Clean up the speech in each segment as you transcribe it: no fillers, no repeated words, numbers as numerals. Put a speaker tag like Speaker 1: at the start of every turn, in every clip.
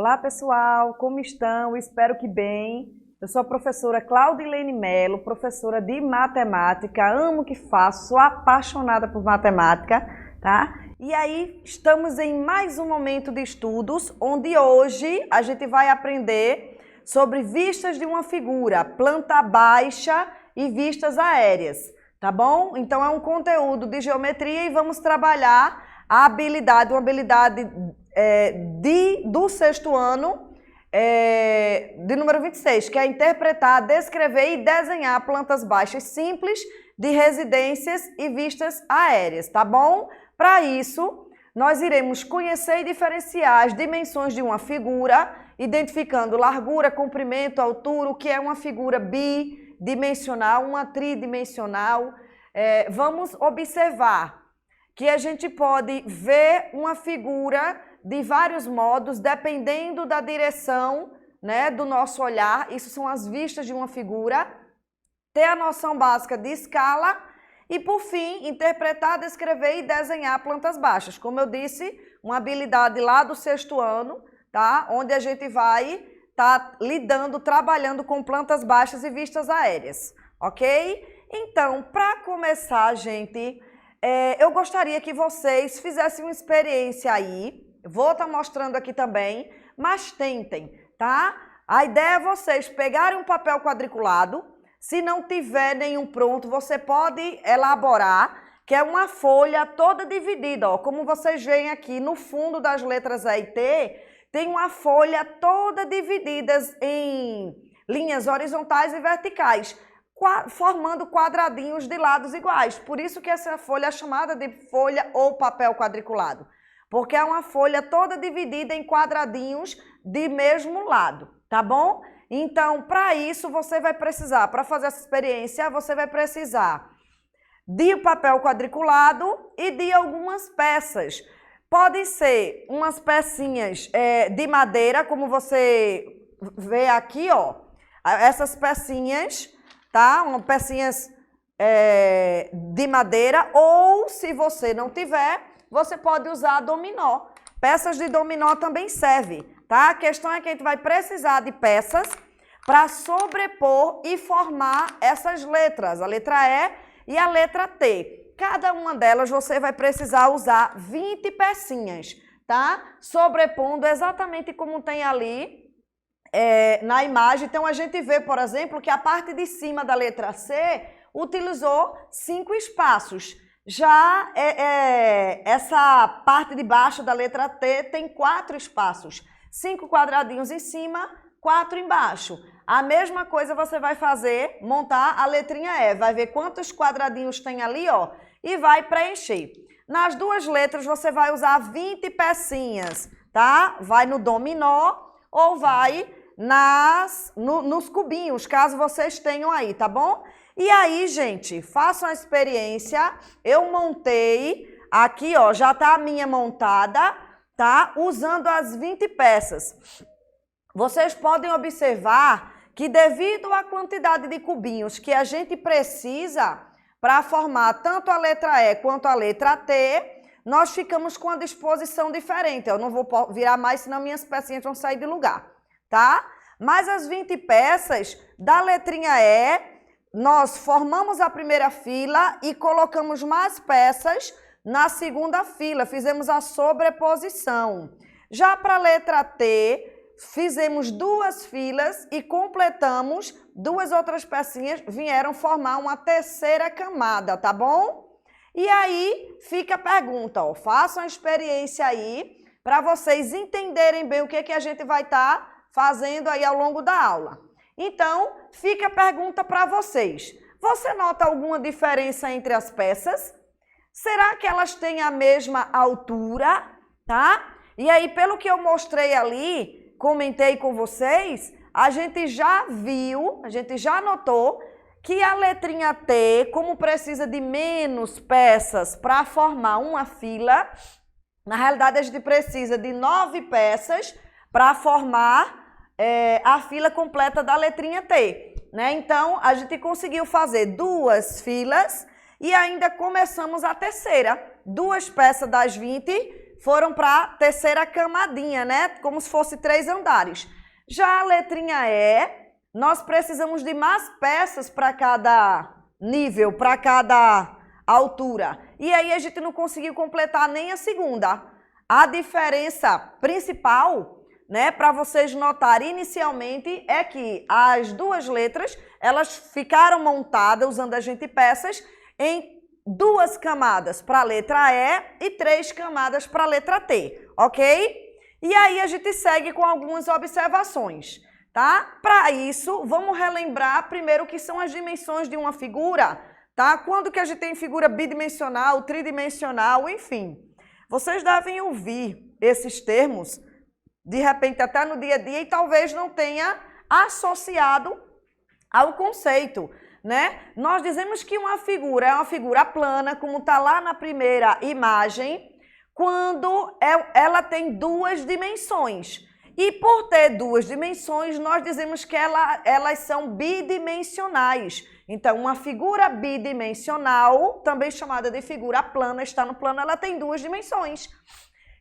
Speaker 1: Olá pessoal, como estão? Espero que bem. Eu sou a professora Claudilene Melo, professora de matemática, amo o que faço, sou apaixonada por matemática, tá? E aí estamos em mais um momento de estudos, onde hoje a gente vai aprender sobre vistas de uma figura, planta baixa e vistas aéreas, tá bom? Então é um conteúdo de geometria e vamos trabalhar a habilidade, uma habilidade do sexto ano, de número 26, que é interpretar, descrever e desenhar plantas baixas simples de residências e vistas aéreas, tá bom? Para isso, nós iremos conhecer e diferenciar as dimensões de uma figura, identificando largura, comprimento, altura, o que é uma figura bidimensional, uma tridimensional. Vamos observar que a gente pode ver uma figura de vários modos, dependendo da direção, né, do nosso olhar. Isso são as vistas de uma figura. Ter a noção básica de escala e, por fim, interpretar, descrever e desenhar plantas baixas. Como eu disse, uma habilidade lá do sexto ano, tá? Onde a gente vai estar lidando, trabalhando com plantas baixas e vistas aéreas, ok? Então, para começar, gente, eu gostaria que vocês fizessem uma experiência aí. Vou estar mostrando aqui também, mas tentem, tá? A ideia é vocês pegarem um papel quadriculado. Se não tiver nenhum pronto, você pode elaborar, que é uma folha toda dividida, ó. Como vocês veem aqui no fundo das letras E e T, tem uma folha toda dividida em linhas horizontais e verticais, formando quadradinhos de lados iguais. Por isso que essa folha é chamada de folha ou papel quadriculado, porque é uma folha toda dividida em quadradinhos de mesmo lado, tá bom? Então, para isso, você vai precisar, para fazer essa experiência, você vai precisar de papel quadriculado e de algumas peças. Podem ser umas pecinhas de madeira, como você vê aqui, ó. Essas pecinhas, tá? Pecinhas de madeira, ou se você não tiver, você pode usar dominó. Peças de dominó também servem, tá? A questão é que a gente vai precisar de peças para sobrepor e formar essas letras, a letra E e a letra T. Cada uma delas você vai precisar usar 20 pecinhas, tá? Sobrepondo exatamente como tem ali na imagem. Então, a gente vê, por exemplo, que a parte de cima da letra C utilizou 5 espaços. Já essa parte de baixo da letra T tem 4 espaços. 5 quadradinhos em cima, 4 embaixo. A mesma coisa você vai fazer, montar a letrinha E. Vai ver quantos quadradinhos tem ali, ó, e vai preencher. Nas duas letras você vai usar 20 pecinhas, tá? Vai no dominó ou vai nos cubinhos, caso vocês tenham aí, tá bom? E aí, gente, façam a experiência. Eu montei, aqui, ó, já tá a minha montada, tá? Usando as 20 peças. Vocês podem observar que devido à quantidade de cubinhos que a gente precisa para formar tanto a letra E quanto a letra T, nós ficamos com a disposição diferente. Eu não vou virar mais, senão minhas pecinhas vão sair de lugar, tá? Mas as 20 peças da letrinha E, nós formamos a primeira fila e colocamos mais peças na segunda fila, fizemos a sobreposição. Já para a letra T, fizemos 2 filas e completamos 2 outras pecinhas, vieram formar uma terceira camada, tá bom? E aí fica a pergunta, ó, façam a experiência aí para vocês entenderem bem o que a gente vai estar fazendo aí ao longo da aula. Então, fica a pergunta para vocês. Você nota alguma diferença entre as peças? Será que elas têm a mesma altura, tá? E aí, pelo que eu mostrei ali, comentei com vocês, a gente já viu, a gente já notou que a letrinha T, como precisa de menos peças para formar uma fila, na realidade a gente precisa de 9 peças para formar a fila completa da letrinha T, né? Então, a gente conseguiu fazer 2 filas e ainda começamos a terceira. 2 peças das 20 foram para a terceira camadinha, né? Como se fosse 3 andares. Já a letrinha E, nós precisamos de mais peças para cada nível, para cada altura. E aí a gente não conseguiu completar nem a segunda. A diferença principal, né, para vocês notarem inicialmente, é que as duas letras, elas ficaram montadas, usando a gente peças, em 2 camadas para a letra E e 3 camadas para a letra T, ok? E aí a gente segue com algumas observações, tá? Para isso, vamos relembrar primeiro o que são as dimensões de uma figura, tá? Quando que a gente tem figura bidimensional, tridimensional, enfim. Vocês devem ouvir esses termos, de repente até no dia a dia, e talvez não tenha associado ao conceito, né? Nós dizemos que uma figura é uma figura plana, como está lá na primeira imagem, quando ela tem 2 dimensões. E por ter 2 dimensões, nós dizemos que elas são bidimensionais. Então, uma figura bidimensional, também chamada de figura plana, está no plano, ela tem 2 dimensões.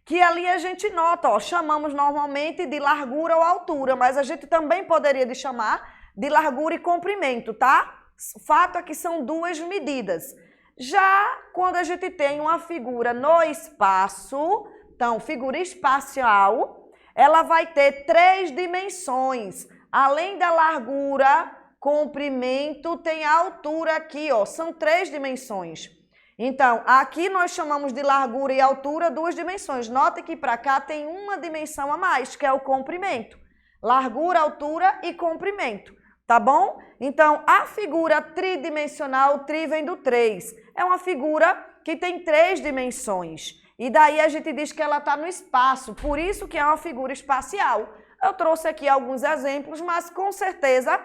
Speaker 1: Que ali a gente nota, ó, chamamos normalmente de largura ou altura, mas a gente também poderia chamar de largura e comprimento, tá? O fato é que são 2 medidas. Já quando a gente tem uma figura no espaço, então, figura espacial, ela vai ter 3 dimensões. Além da largura, comprimento, tem a altura aqui, ó, são 3 dimensões. Então, aqui nós chamamos de largura e altura 2 dimensões. Note que para cá tem uma dimensão a mais, que é o comprimento. Largura, altura e comprimento. Tá bom? Então, a figura tridimensional, tri vem do 3. É uma figura que tem 3 dimensões. E daí a gente diz que ela está no espaço, por isso que é uma figura espacial. Eu trouxe aqui alguns exemplos, mas com certeza,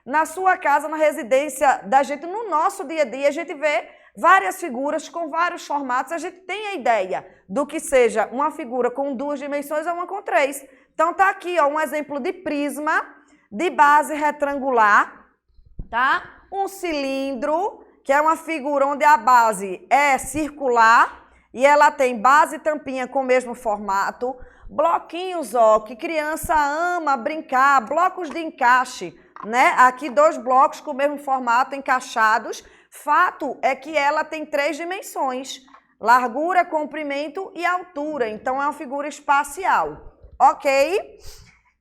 Speaker 1: na sua casa, na residência da gente, no nosso dia a dia, a gente vê várias figuras com vários formatos, a gente tem a ideia do que seja uma figura com 2 dimensões ou uma com 3. Então, tá aqui, ó, um exemplo de prisma, de base retangular, tá? Um cilindro, que é uma figura onde a base é circular e ela tem base e tampinha com o mesmo formato. Bloquinhos, ó, que criança ama brincar, blocos de encaixe, né? Aqui 2 blocos com o mesmo formato encaixados. Fato é que ela tem 3 dimensões, largura, comprimento e altura. Então, é uma figura espacial, ok?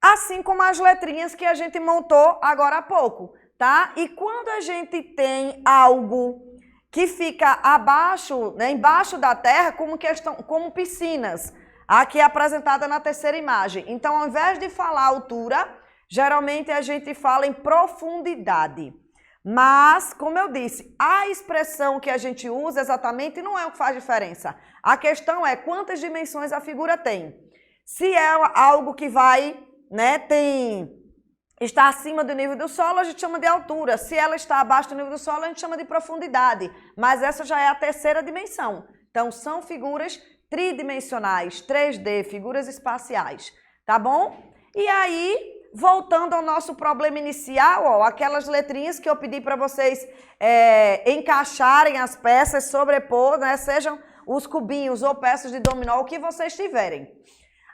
Speaker 1: Assim como as letrinhas que a gente montou agora há pouco, tá? E quando a gente tem algo que fica abaixo, né, embaixo da terra, como piscinas, aqui é apresentada na terceira imagem. Então, ao invés de falar altura, geralmente a gente fala em profundidade. Mas, como eu disse, a expressão que a gente usa exatamente não é o que faz diferença. A questão é quantas dimensões a figura tem. Se é algo que vai... né, está acima do nível do solo, a gente chama de altura. Se ela está abaixo do nível do solo, a gente chama de profundidade. Mas essa já é a terceira dimensão. Então, são figuras tridimensionais, 3D, figuras espaciais, tá bom? E aí, voltando ao nosso problema inicial, ó, aquelas letrinhas que eu pedi para vocês encaixarem as peças, sobrepor, né, sejam os cubinhos ou peças de dominó, o que vocês tiverem.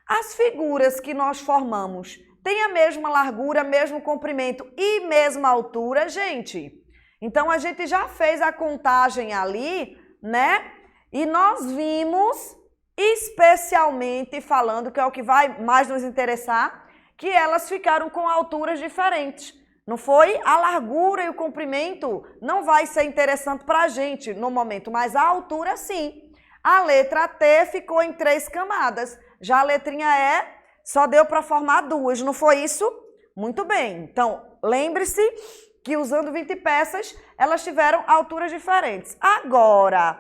Speaker 1: As figuras que nós formamos têm a mesma largura, mesmo comprimento e mesma altura, gente? Então, a gente já fez a contagem ali, né? E nós vimos, especialmente falando, que é o que vai mais nos interessar, que elas ficaram com alturas diferentes. Não foi? A largura e o comprimento não vai ser interessante para a gente no momento, mas a altura sim. A letra T ficou em 3 camadas. Já a letrinha E só deu para formar 2, não foi isso? Muito bem. Então, lembre-se que usando 20 peças, elas tiveram alturas diferentes. Agora,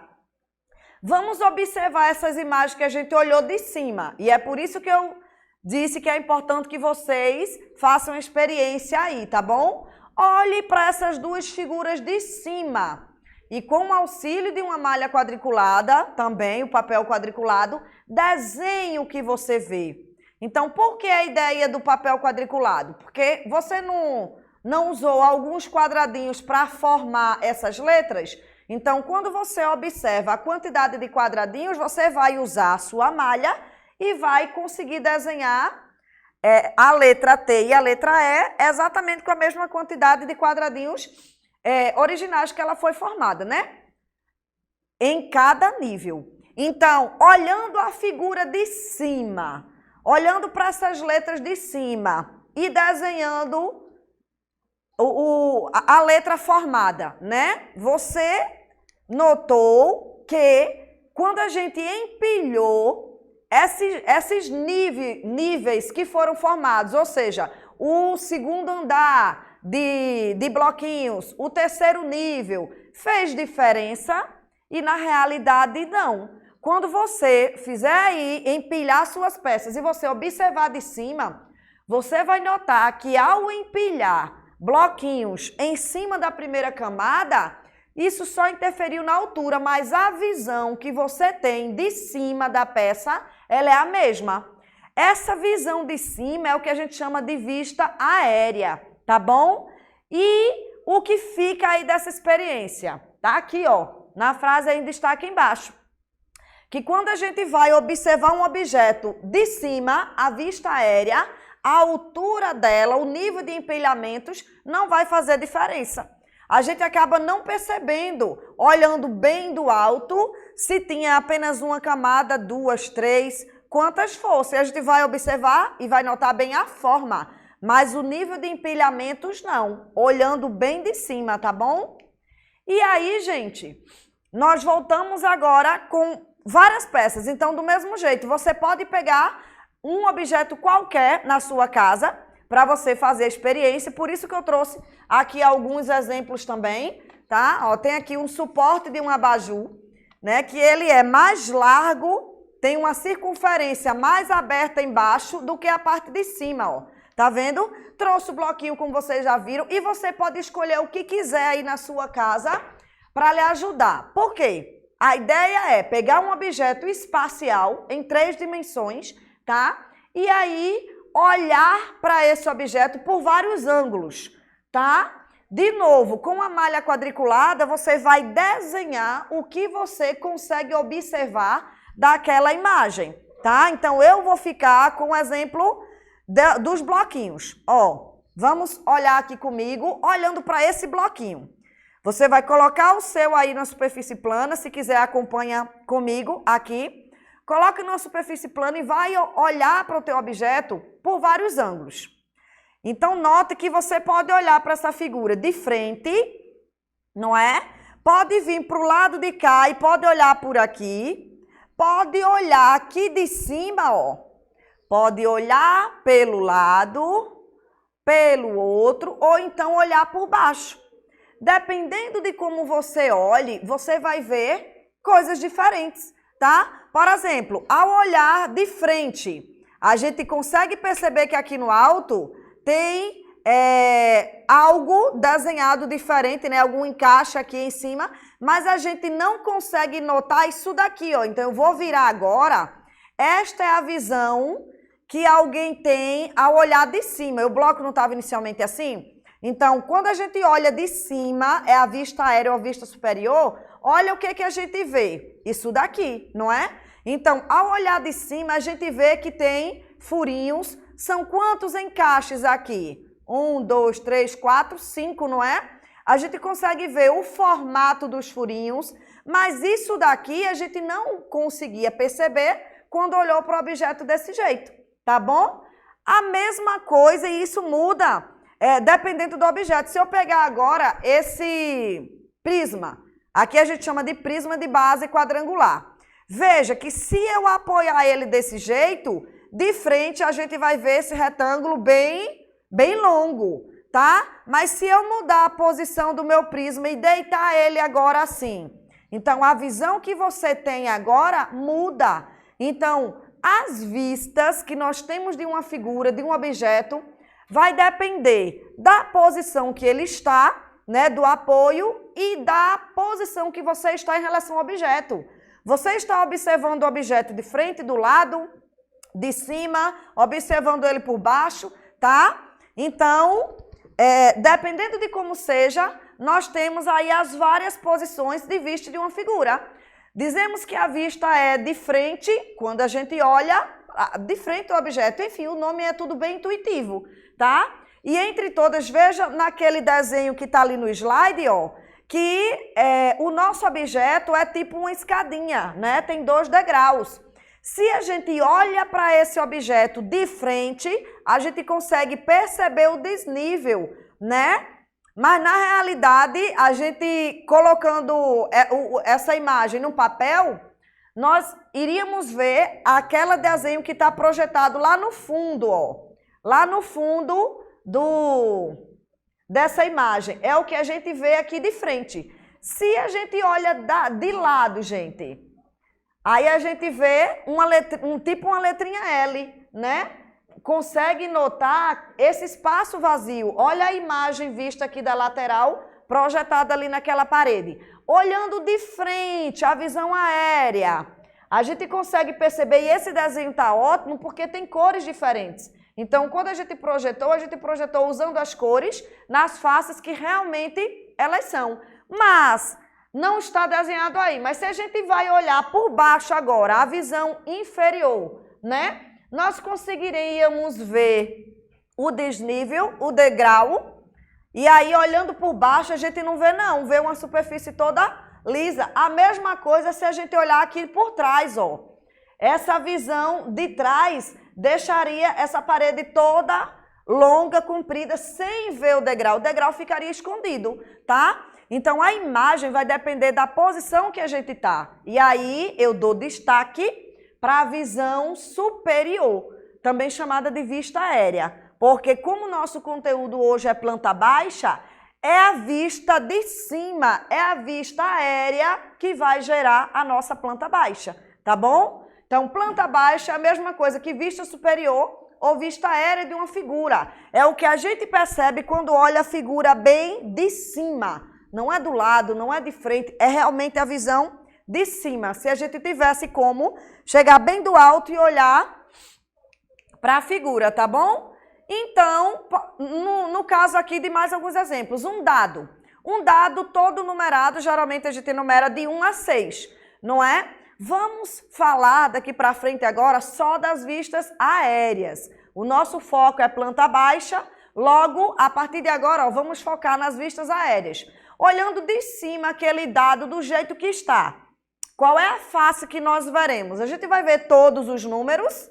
Speaker 1: vamos observar essas imagens que a gente olhou de cima. E é por isso que eu disse que é importante que vocês façam experiência aí, tá bom? Olhe para essas 2 figuras de cima. E com o auxílio de uma malha quadriculada, também o papel quadriculado, desenhe o que você vê. Então, por que a ideia do papel quadriculado? Porque você não usou alguns quadradinhos para formar essas letras? Então, quando você observa a quantidade de quadradinhos, você vai usar a sua malha e vai conseguir desenhar a letra T e a letra E exatamente com a mesma quantidade de quadradinhos originais que ela foi formada, né? Em cada nível. Então, olhando a figura de cima, olhando para essas letras de cima e desenhando a letra formada, né? Você notou que quando a gente empilhou esses níveis que foram formados, ou seja, o segundo andar de bloquinhos, o terceiro nível, fez diferença e na realidade não. Quando você fizer aí empilhar suas peças e você observar de cima, você vai notar que ao empilhar bloquinhos em cima da primeira camada, isso só interferiu na altura, mas a visão que você tem de cima da peça, ela é a mesma. Essa visão de cima é o que a gente chama de vista aérea, tá bom? E o que fica aí dessa experiência? Tá aqui, ó, na frase aí em destaque embaixo. Que quando a gente vai observar um objeto de cima, a vista aérea, a altura dela, o nível de empilhamentos, não vai fazer diferença. A gente acaba não percebendo, olhando bem do alto, se tinha apenas uma camada, duas, três, quantas fossem. A gente vai observar e vai notar bem a forma, mas o nível de empilhamentos não, olhando bem de cima, tá bom? E aí, gente, nós voltamos agora com várias peças. Então, do mesmo jeito, você pode pegar um objeto qualquer na sua casa para você fazer a experiência. Por isso que eu trouxe aqui alguns exemplos também, tá? Ó, tem aqui um suporte de um abajur, né? Que ele é mais largo, tem uma circunferência mais aberta embaixo do que a parte de cima, ó. Tá vendo? Trouxe o bloquinho, como vocês já viram, e você pode escolher o que quiser aí na sua casa para lhe ajudar. Por quê? A ideia é pegar um objeto espacial em 3 dimensões, tá? E aí olhar para esse objeto por vários ângulos, tá? De novo, com a malha quadriculada, você vai desenhar o que você consegue observar daquela imagem, tá? Então, eu vou ficar com o exemplo dos bloquinhos. Ó, vamos olhar aqui comigo, olhando para esse bloquinho. Você vai colocar o seu aí na superfície plana, se quiser acompanha comigo aqui. Coloque na superfície plana e vai olhar para o teu objeto por vários ângulos. Então, note que você pode olhar para essa figura de frente, não é? Pode vir para o lado de cá e pode olhar por aqui. Pode olhar aqui de cima, ó. Pode olhar pelo lado, pelo outro, ou então olhar por baixo. Dependendo de como você olhe, você vai ver coisas diferentes, tá? Por exemplo, ao olhar de frente, a gente consegue perceber que aqui no alto tem algo desenhado diferente, né? Algum encaixe aqui em cima, mas a gente não consegue notar isso daqui, ó. Então, eu vou virar agora. Esta é a visão que alguém tem ao olhar de cima. O bloco não estava inicialmente assim? Então, quando a gente olha de cima, é a vista aérea ou a vista superior, olha o que a gente vê. Isso daqui, não é? Então, ao olhar de cima, a gente vê que tem furinhos. São quantos encaixes aqui? 1, 2, 3, 4, 5, não é? A gente consegue ver o formato dos furinhos, mas isso daqui a gente não conseguia perceber quando olhou para o objeto desse jeito, tá bom? A mesma coisa, e isso muda dependendo do objeto. Se eu pegar agora esse prisma, aqui a gente chama de prisma de base quadrangular. Veja que se eu apoiar ele desse jeito, de frente a gente vai ver esse retângulo bem longo, tá? Mas se eu mudar a posição do meu prisma e deitar ele agora assim, então a visão que você tem agora muda. Então, as vistas que nós temos de uma figura, de um objeto, vai depender da posição que ele está, né, do apoio e da posição que você está em relação ao objeto. Você está observando o objeto de frente, do lado, de cima, observando ele por baixo, tá? Então, dependendo de como seja, nós temos aí as várias posições de vista de uma figura. Dizemos que a vista é de frente, quando a gente olha de frente ao objeto. Enfim, o nome é tudo bem intuitivo, tá? E entre todas, veja naquele desenho que está ali no slide, ó, que o nosso objeto é tipo uma escadinha, né? Tem 2 degraus. Se a gente olha para esse objeto de frente, a gente consegue perceber o desnível, né? Mas na realidade, a gente colocando essa imagem no papel, nós iríamos ver aquele desenho que está projetado lá no fundo, ó. Lá no fundo dessa imagem. É o que a gente vê aqui de frente. Se a gente olha de lado, gente, aí a gente vê tipo uma letrinha L, né? Consegue notar esse espaço vazio. Olha a imagem vista aqui da lateral, projetada ali naquela parede. Olhando de frente, a visão aérea, a gente consegue perceber, e esse desenho está ótimo porque tem cores diferentes. Então, quando a gente projetou usando as cores nas faces que realmente elas são. Mas não está desenhado aí. Mas se a gente vai olhar por baixo agora, a visão inferior, né? Nós conseguiríamos ver o desnível, o degrau, e aí olhando por baixo a gente não vê não, vê uma superfície toda lisa. A mesma coisa se a gente olhar aqui por trás, ó. Essa visão de trás deixaria essa parede toda longa, comprida, sem ver o degrau ficaria escondido, tá? Então a imagem vai depender da posição que a gente tá. E aí eu dou destaque para a visão superior, também chamada de vista aérea. Porque como o nosso conteúdo hoje é planta baixa, é a vista de cima, é a vista aérea que vai gerar a nossa planta baixa, tá bom? Então, planta baixa é a mesma coisa que vista superior ou vista aérea de uma figura. É o que a gente percebe quando olha a figura bem de cima. Não é do lado, não é de frente, é realmente a visão de cima. Se a gente tivesse como chegar bem do alto e olhar para a figura, tá bom? Então, no caso aqui de mais alguns exemplos, um dado. Um dado todo numerado, geralmente a gente numera de 1 a 6, não é? Vamos falar daqui para frente agora só das vistas aéreas. O nosso foco é planta baixa, logo, a partir de agora, ó, vamos focar nas vistas aéreas. Olhando de cima aquele dado do jeito que está. Qual é a face que nós veremos? A gente vai ver todos os números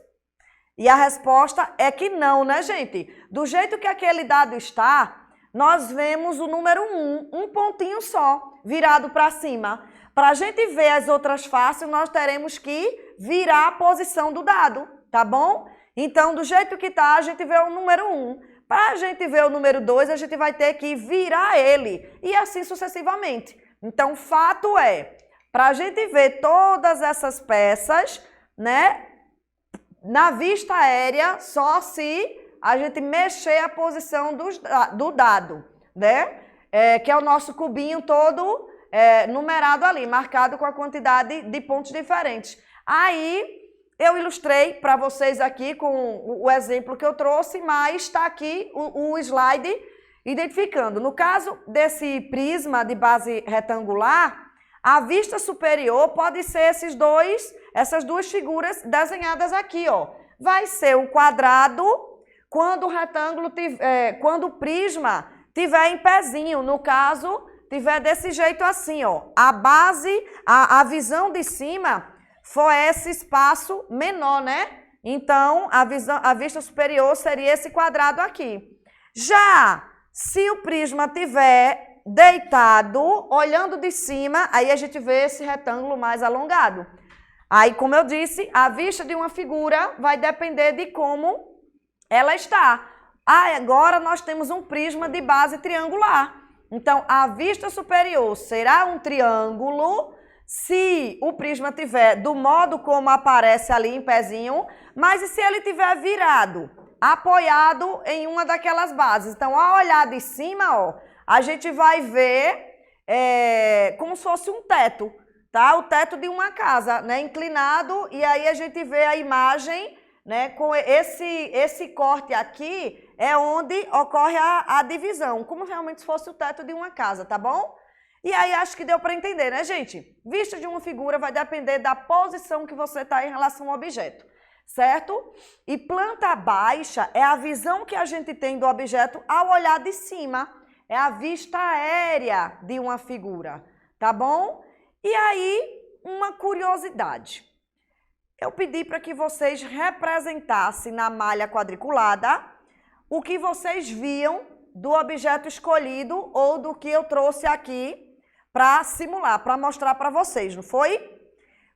Speaker 1: e a resposta é que não, né, gente? Do jeito que aquele dado está, nós vemos o número 1, um pontinho só, virado para cima. Para a gente ver as outras faces, nós teremos que virar a posição do dado, tá bom? Então, do jeito que está, a gente vê o número 1. Para a gente ver o número 2, a gente vai ter que virar ele e assim sucessivamente. Então, fato é, para a gente ver todas essas peças, né, na vista aérea, só se a gente mexer a posição do dado, né, que é o nosso cubinho todo numerado ali, marcado com a quantidade de pontos diferentes. Aí, eu ilustrei para vocês aqui com o exemplo que eu trouxe, mas está aqui o slide identificando. No caso desse prisma de base retangular, a vista superior pode ser essas duas figuras desenhadas aqui, ó. Vai ser um quadrado quando o retângulo quando o prisma tiver em pezinho, no caso, tiver desse jeito assim, ó. A base, a visão de cima for esse espaço menor, né? Então, a vista superior seria esse quadrado aqui. Já se o prisma tiver deitado, olhando de cima, aí a gente vê esse retângulo mais alongado. Aí, como eu disse, a vista de uma figura vai depender de como ela está. Agora nós temos um prisma de base triangular. Então, a vista superior será um triângulo se o prisma tiver do modo como aparece ali em pezinho, mas e se ele tiver virado, apoiado em uma daquelas bases? Então, ao olhar de cima, ó, a gente vai ver como se fosse um teto, tá? O teto de uma casa, né? Inclinado, e aí a gente vê a imagem né? Com esse corte aqui é onde ocorre a divisão, como realmente se fosse o teto de uma casa, tá bom? E aí acho que deu para entender, né, gente? Vista de uma figura vai depender da posição que você está em relação ao objeto, certo? E planta baixa é a visão que a gente tem do objeto ao olhar de cima, é a vista aérea de uma figura, tá bom? E aí, uma curiosidade. Eu pedi para que vocês representassem na malha quadriculada o que vocês viam do objeto escolhido ou do que eu trouxe aqui para simular, para mostrar para vocês, não foi?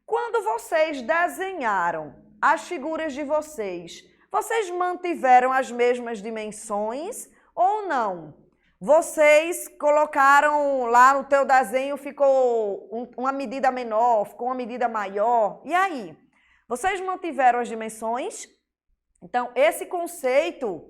Speaker 1: Quando vocês desenharam as figuras de vocês, vocês mantiveram as mesmas dimensões ou não? Vocês colocaram lá no teu desenho, ficou uma medida menor, ficou uma medida maior, e aí? Vocês mantiveram as dimensões? Então, esse conceito,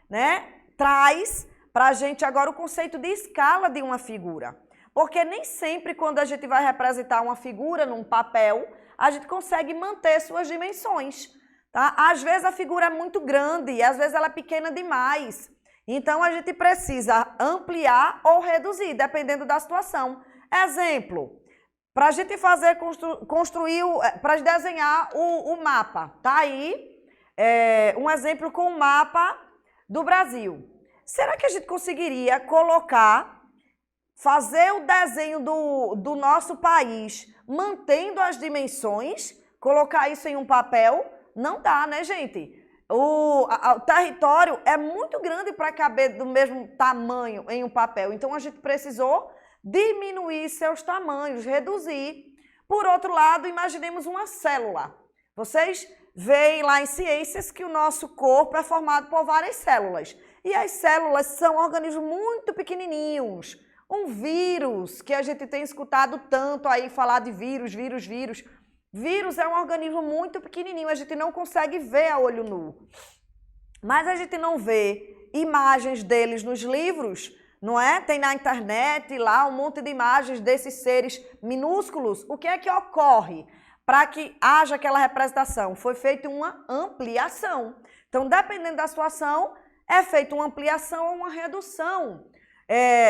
Speaker 1: né, traz para a gente agora o conceito de escala de uma figura. Porque nem sempre quando a gente vai representar uma figura num papel, a gente consegue manter suas dimensões, tá? Às vezes a figura é muito grande e às vezes ela é pequena demais. Então, a gente precisa ampliar ou reduzir, dependendo da situação. Exemplo, para a gente fazer, para desenhar o mapa, tá aí um exemplo com o mapa do Brasil. Será que a gente conseguiria fazer o desenho do nosso país, mantendo as dimensões, colocar isso em um papel? Não dá, né, gente? O território é muito grande para caber do mesmo tamanho em um papel. Então, a gente precisou diminuir seus tamanhos, reduzir. Por outro lado, imaginemos uma célula. Vocês veem lá em ciências que o nosso corpo é formado por várias células. E as células são organismos muito pequenininhos. Um vírus, que a gente tem escutado tanto aí falar de vírus. Vírus é um organismo muito pequenininho, a gente não consegue ver a olho nu. Mas a gente não vê imagens deles nos livros, não é? Tem na internet lá um monte de imagens desses seres minúsculos. O que é que ocorre para que haja aquela representação? Foi feita uma ampliação. Então, dependendo da situação, é feita uma ampliação ou uma redução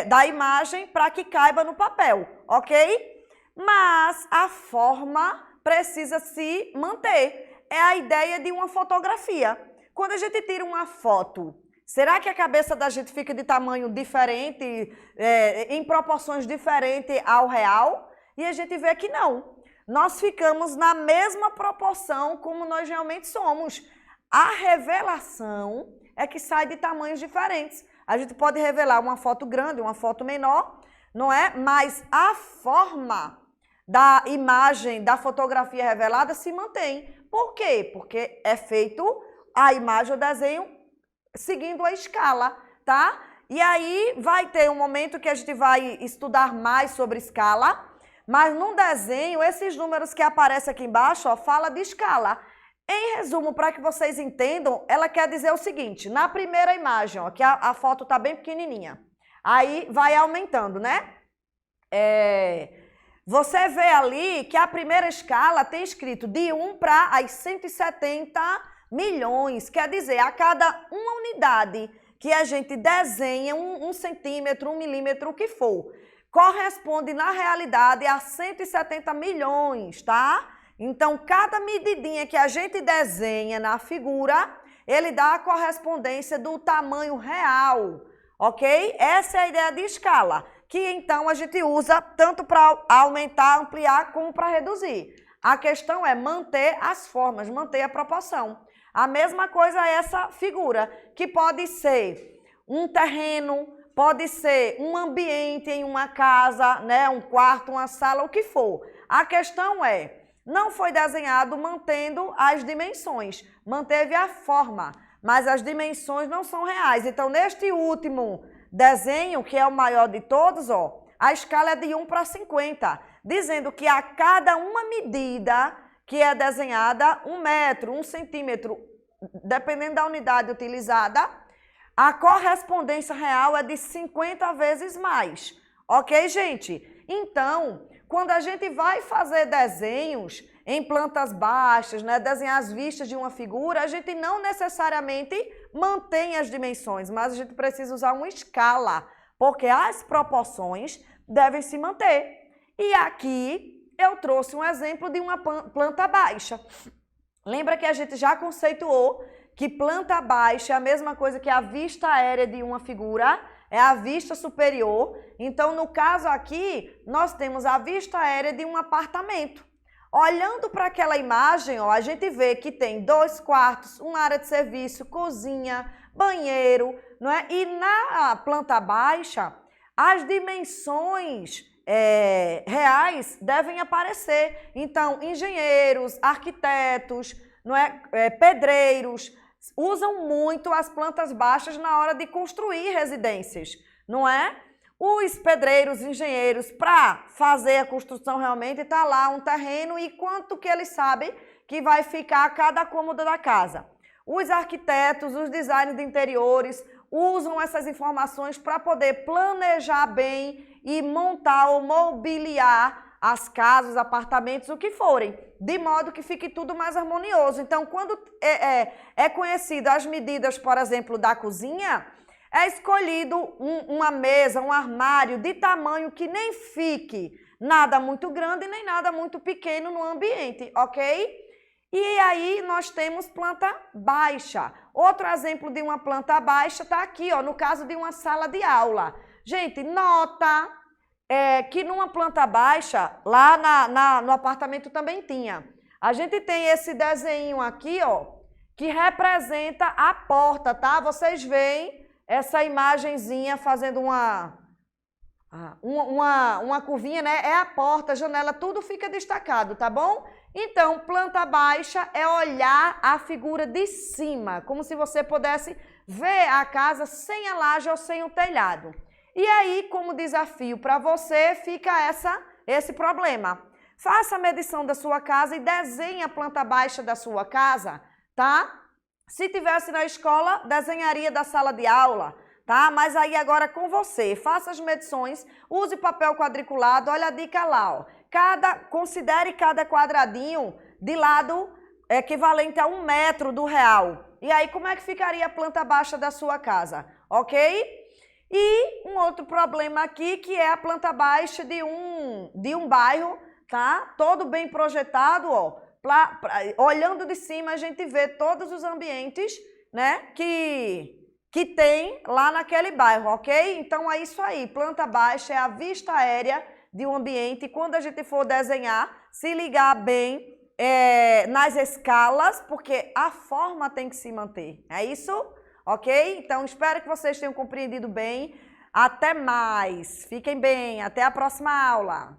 Speaker 1: da imagem para que caiba no papel, ok? Mas a forma precisa se manter. É a ideia de uma fotografia. Quando a gente tira uma foto, será que a cabeça da gente fica de tamanho diferente, em proporções diferentes ao real? E a gente vê que não. Nós ficamos na mesma proporção como nós realmente somos. A revelação é que sai de tamanhos diferentes. A gente pode revelar uma foto grande, uma foto menor, não é? Mas a forma da imagem, da fotografia revelada se mantém. Por quê? Porque é feito a imagem, o desenho, seguindo a escala, tá? E aí vai ter um momento que a gente vai estudar mais sobre escala, mas no desenho, esses números que aparecem aqui embaixo, ó, fala de escala. Em resumo, para que vocês entendam, ela quer dizer o seguinte, na primeira imagem, ó, que a foto está bem pequenininha, aí vai aumentando, né? Você vê ali que a primeira escala tem escrito de 1 para as 170 milhões, quer dizer, a cada uma unidade que a gente desenha, um centímetro, 1 milímetro, o que for, corresponde na realidade a 170 milhões, tá? Então, cada medidinha que a gente desenha na figura, ele dá a correspondência do tamanho real, ok? Essa é a ideia de escala, que então a gente usa tanto para aumentar, ampliar, como para reduzir. A questão é manter as formas, manter a proporção. A mesma coisa é essa figura, que pode ser um terreno, pode ser um ambiente em uma casa, né, um quarto, uma sala, o que for. A questão é, não foi desenhado mantendo as dimensões, manteve a forma, mas as dimensões não são reais. Então, neste último desenho, que é o maior de todos, ó, a escala é de 1 para 50, dizendo que a cada uma medida que é desenhada, 1 metro, 1 centímetro, dependendo da unidade utilizada, a correspondência real é de 50 vezes mais. Ok, gente? Então, quando a gente vai fazer desenhos em plantas baixas, né, desenhar as vistas de uma figura, a gente não necessariamente mantém as dimensões, mas a gente precisa usar uma escala, porque as proporções devem se manter. E aqui eu trouxe um exemplo de uma planta baixa. Lembra que a gente já conceituou que planta baixa é a mesma coisa que a vista aérea de uma figura, é a vista superior. Então, no caso aqui, nós temos a vista aérea de um apartamento. Olhando para aquela imagem, ó, a gente vê que tem 2 quartos, uma área de serviço, cozinha, banheiro, não é? E na planta baixa, as dimensões reais devem aparecer. Então, engenheiros, arquitetos, não é? Pedreiros, usam muito as plantas baixas na hora de construir residências, não é? Os pedreiros, engenheiros, para fazer a construção realmente, está lá um terreno e quanto que eles sabem que vai ficar cada cômodo da casa. Os arquitetos, os designers de interiores usam essas informações para poder planejar bem e montar ou mobiliar as casas, os apartamentos, o que forem, de modo que fique tudo mais harmonioso. Então, quando é conhecido as medidas, por exemplo, da cozinha, é escolhido uma mesa, um armário de tamanho que nem fique nada muito grande nem nada muito pequeno no ambiente, ok? E aí nós temos planta baixa. Outro exemplo de uma planta baixa está aqui, ó, no caso de uma sala de aula. Gente, nota que numa planta baixa, lá no apartamento também tinha. A gente tem esse desenho aqui, ó, que representa a porta, tá? Vocês veem essa imagenzinha fazendo uma curvinha, né? É a porta, a janela, tudo fica destacado, tá bom? Então, planta baixa é olhar a figura de cima, como se você pudesse ver a casa sem a laje ou sem o telhado. E aí, como desafio para você, fica esse problema. Faça a medição da sua casa e desenhe a planta baixa da sua casa, tá? Se tivesse na escola, desenharia da sala de aula, tá? Mas aí agora com você, faça as medições, use papel quadriculado, olha a dica lá, ó. Considere cada quadradinho de lado equivalente a 1 metro do real. E aí como é que ficaria a planta baixa da sua casa, ok? E um outro problema aqui que é a planta baixa de um bairro, tá? Todo bem projetado, ó. Olhando de cima a gente vê todos os ambientes, né, que tem lá naquele bairro, ok? Então é isso aí, planta baixa é a vista aérea de um ambiente. E quando a gente for desenhar, se ligar bem nas escalas, porque a forma tem que se manter, é isso? Ok? Então espero que vocês tenham compreendido bem. Até mais, fiquem bem, até a próxima aula.